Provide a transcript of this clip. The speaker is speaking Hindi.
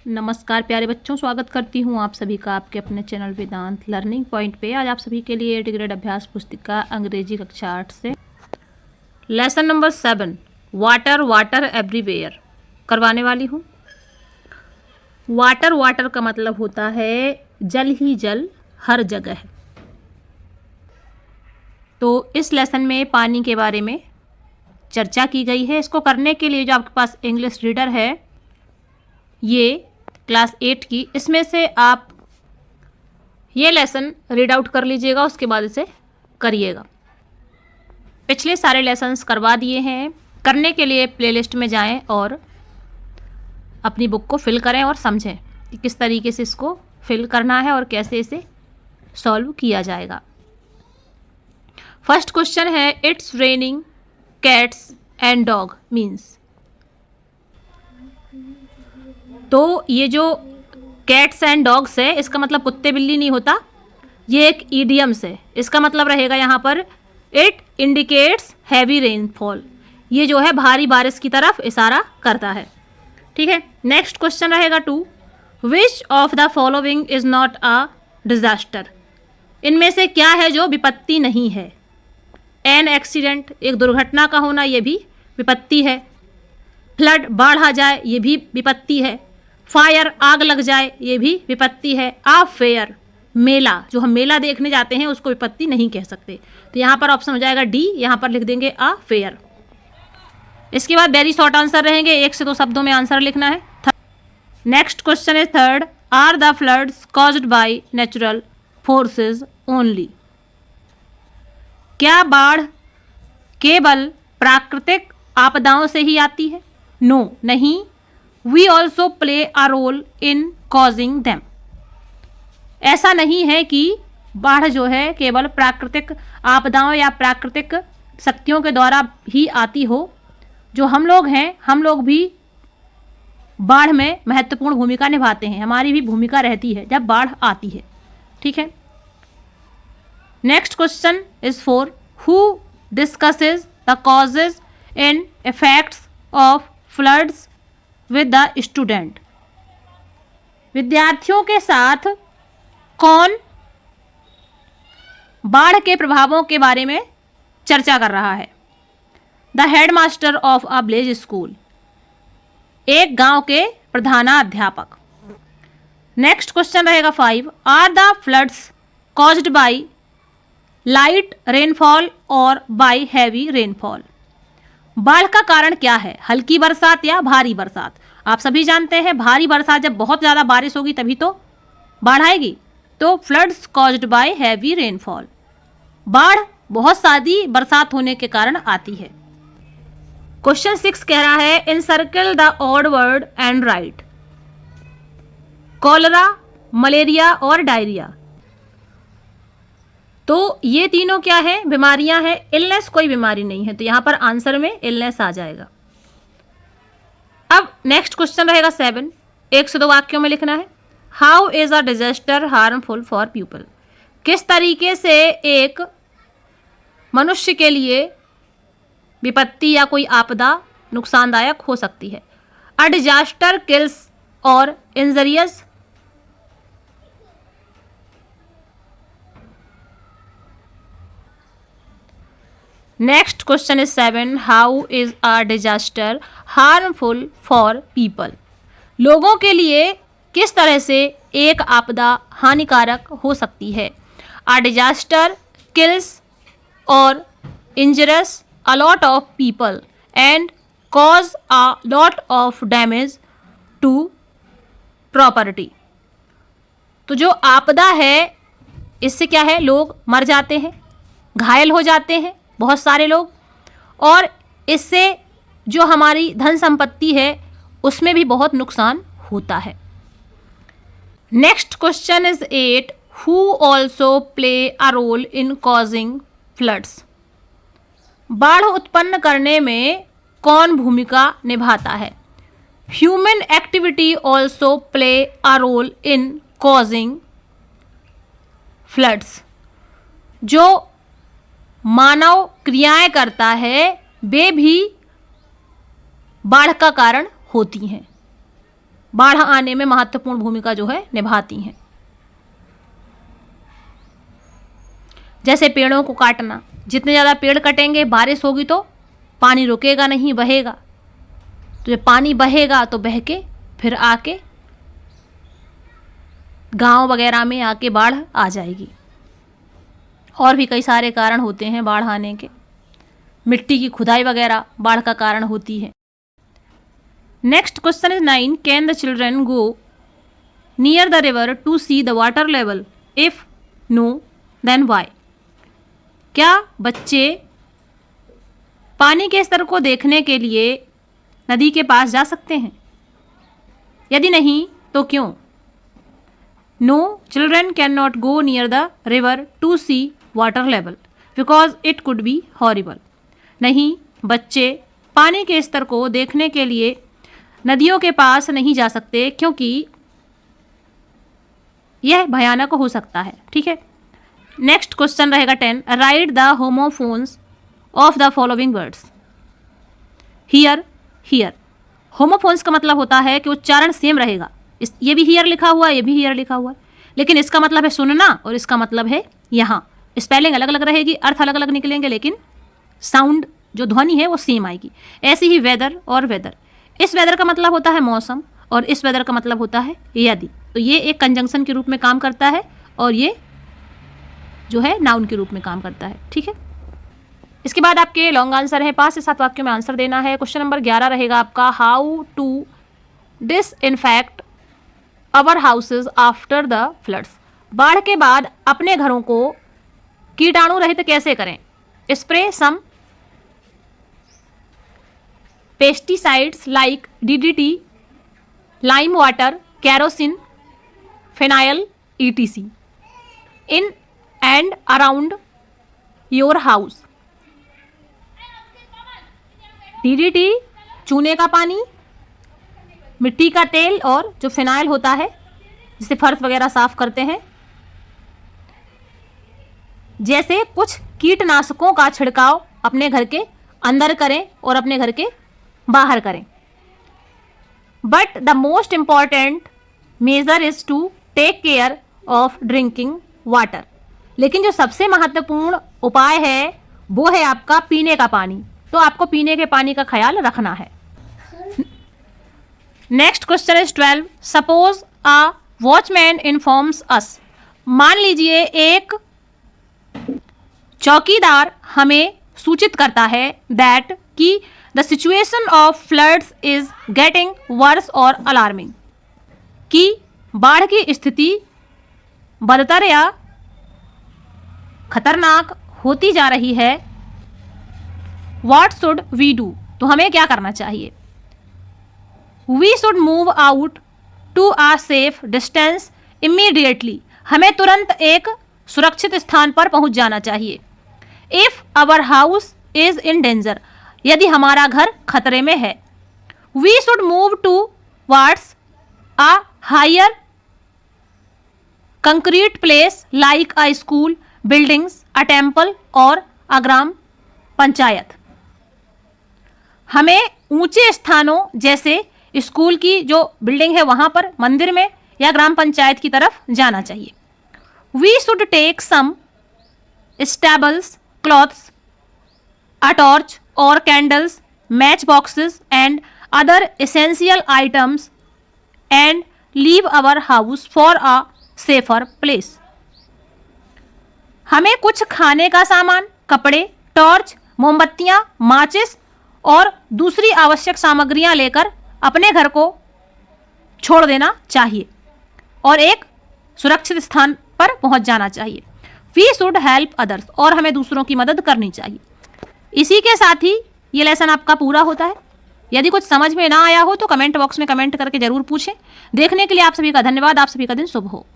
नमस्कार प्यारे बच्चों, स्वागत करती हूँ आप सभी का आपके अपने चैनल वेदांत लर्निंग पॉइंट पे। आज आप सभी के लिए 8th ग्रेड अभ्यास पुस्तिका अंग्रेजी कक्षा 8 से lesson number 7 water water everywhere करवाने वाली हूँ। वाटर वाटर का मतलब होता है जल ही जल हर जगह। तो इस लेसन में पानी के बारे में चर्चा की गई है। इसको करने के लिए जो आपके पास इंग्लिश रीडर है ये क्लास 8 की, इसमें से आप ये लेसन रीड आउट कर लीजिएगा, उसके बाद इसे करिएगा। पिछले सारे लेसन्स करवा दिए हैं। करने के लिए प्लेलिस्ट में जाएं और अपनी बुक को फिल करें और समझें कि किस तरीके से इसको फिल करना है और कैसे इसे सॉल्व किया जाएगा। फर्स्ट क्वेश्चन है it's raining cats and dog means. तो ये जो कैट्स एंड डॉग्स है इसका मतलब कुत्ते बिल्ली नहीं होता, ये एक ईडियम्स है। इसका मतलब रहेगा यहाँ पर इट इंडिकेट्स हैवी रेनफॉल। ये जो है भारी बारिश की तरफ इशारा करता है। ठीक है, नेक्स्ट क्वेश्चन रहेगा 2 which of the following is not a disaster. इनमें से क्या है जो विपत्ति नहीं है। एन एक्सीडेंट, एक दुर्घटना का होना, ये भी विपत्ति है। फ्लड, बाढ़ आ जाए, ये भी विपत्ति है। फायर, आग लग जाए, ये भी विपत्ति है। आ फेयर, मेला, जो हम मेला देखने जाते हैं उसको विपत्ति नहीं कह सकते। तो यहाँ पर ऑप्शन हो जाएगा डी, यहाँ पर लिख देंगे आ फेयर। इसके बाद वेरी शॉर्ट आंसर रहेंगे, 1 से 2 शब्दों में आंसर लिखना है। Next question is 3 are the floods caused by natural forces only. क्या बाढ़ केवल प्राकृतिक आपदाओं से ही आती है? नो, नहीं। We also play a role in causing them. ऐसा नहीं है कि बाढ़ जो है केवल प्राकृतिक आपदाओं या प्राकृतिक शक्तियों के द्वारा ही आती हो। जो हम लोग हैं, हम लोग भी बाढ़ में महत्वपूर्ण भूमिका निभाते हैं। हमारी भी भूमिका रहती है जब बाढ़ आती है। ठीक है, next question is 4 who discusses the causes and effects of floods with the student. विद्यार्थियों के साथ कौन बाढ़ के प्रभावों के बारे में चर्चा कर रहा है? The headmaster of a village school, एक गांव के प्रधानाध्यापक। नेक्स्ट क्वेश्चन रहेगा 5 are the floods caused by light rainfall और बाय हैवी रेनफॉल। बाढ़ का कारण क्या है, हल्की बरसात या भारी बरसात? आप सभी जानते हैं भारी बरसात, जब बहुत ज़्यादा बारिश होगी तभी तो बाढ़ आएगी। तो floods caused bye heavy rainfall, बाढ़ बहुत सादी बरसात होने के कारण आती है। क्वेश्चन 6 कह रहा है encircle the odd word and right. Cholera, malaria और डायरिया, तो ये तीनों क्या है? बीमारियां हैं। इलनेस कोई बीमारी नहीं है, तो यहां पर आंसर में इलनेस आ जाएगा। अब नेक्स्ट क्वेश्चन रहेगा 7 1 से 2 वाक्यों में लिखना है। How is a disaster harmful for people. किस तरीके से एक मनुष्य के लिए विपत्ति या कोई आपदा नुकसानदायक हो सकती है? अ डिजास्टर किल्स और injurious. Next question is 7 how is a disaster harmful for people. लोगों के लिए किस तरह से एक आपदा हानिकारक हो सकती है? अ डिजास्टर किल्स और injures a lot of people and cause a lot of damage to property. तो जो आपदा है इससे क्या है, लोग मर जाते हैं, घायल हो जाते हैं बहुत सारे लोग, और इससे जो हमारी धन संपत्ति है उसमें भी बहुत नुकसान होता है। Next question is 8 who also play a role in causing floods. बाढ़ उत्पन्न करने में कौन भूमिका निभाता है? Human activity also play a role in causing floods. जो मानव क्रियाएं करता है वे भी बाढ़ का कारण होती हैं। बाढ़ आने में महत्वपूर्ण भूमिका जो है निभाती हैं। जैसे पेड़ों को काटना, जितने ज़्यादा पेड़ कटेंगे बारिश होगी तो पानी रुकेगा नहीं, बहेगा। तो जब पानी बहेगा तो बह के फिर आके गांव वगैरह में आके बाढ़ आ जाएगी। और भी कई सारे कारण होते हैं बाढ़ आने के। मिट्टी की खुदाई वगैरह बाढ़ का कारण होती है। Next question is 9, can the children go near the river to see the water level? If no then why? क्या बच्चे पानी के स्तर को देखने के लिए नदी के पास जा सकते हैं? यदि नहीं तो क्यों? No, children can not go near the river to see water level because it could be horrible. नहीं, बच्चे पानी के स्तर को देखने के लिए नदियों के पास नहीं जा सकते क्योंकि यह भयानक हो सकता है। ठीक है। नेक्स्ट क्वेश्चन रहेगा 10, right the homophones of the following words. Here, here. Homophones का मतलब होता है कि उच्चारण सेम रहेगा। ये भी हियर लिखा हुआ है, ये भी हियर लिखा हुआ है, लेकिन इसका मतलब है सुनना और इसका मतलब है यहाँ। स्पेलिंग अलग अलग रहेगी, अर्थ अलग अलग निकलेंगे, लेकिन साउंड जो ध्वनि है वो सेम आएगी। ऐसे ही वेदर और वेदर। इस वेदर का मतलब होता है मौसम और इस वेदर का मतलब होता है यदि। तो ये एक कंजंक्शन के रूप में काम करता है और ये जो है नाउन के रूप में काम करता है। ठीक है। इसके बाद आपके लॉन्ग आंसर है, 5 से 7 वाक्यों में आंसर देना है। क्वेश्चन नंबर 11 रहेगा आपका, how to disinfect our houses after the floods. बाढ़ के बाद अपने घरों को कीटाणु रहित कैसे करें? Spray some pesticides like DDT, lime water, kerosene, phenyl etc in and around your house। DDT चूने का पानी, मिट्टी का तेल और जो फिनाइल होता है जिससे फर्श वगैरह साफ करते हैं, जैसे कुछ कीटनाशकों का छिड़काव अपने घर के अंदर करें और अपने घर के बाहर करें। But the most important major is to take care of drinking water. लेकिन जो सबसे महत्वपूर्ण उपाय है वो है आपका पीने का पानी। तो आपको पीने के पानी का ख्याल रखना है। Next question is 12, suppose a watchman informs us. मान लीजिए एक चौकीदार हमें सूचित करता है दैट कि the situation of floods is getting worse और अलार्मिंग, कि बाढ़ की स्थिति बदतर या खतरनाक होती जा रही है। What should we do? तो हमें क्या करना चाहिए? We should move out to a safe distance immediately. हमें तुरंत एक सुरक्षित स्थान पर पहुंच जाना चाहिए। If our house is in danger, यदि हमारा घर खतरे में है। We should move towards a higher concrete place like a school, buildings, a temple और अ ग्राम पंचायत। हमें ऊंचे स्थानों जैसे स्कूल की जो बिल्डिंग है वहां पर, मंदिर में या ग्राम पंचायत की तरफ जाना चाहिए। We should take some staples, clothes, a torch और candles, match boxes and other essential items and leave our house for a safer place. हमें कुछ खाने का सामान, कपड़े, टॉर्च, मोमबत्तियां, माचिस और दूसरी आवश्यक सामग्रियां लेकर अपने घर को छोड़ देना चाहिए और एक सुरक्षित स्थान पर पहुंच जाना चाहिए। वी शुड हेल्प अदर्स, और हमें दूसरों की मदद करनी चाहिए। इसी के साथ ही ये लेसन आपका पूरा होता है। यदि कुछ समझ में ना आया हो तो कमेंट बॉक्स में कमेंट करके जरूर पूछें। देखने के लिए आप सभी का धन्यवाद। आप सभी का दिन शुभ हो।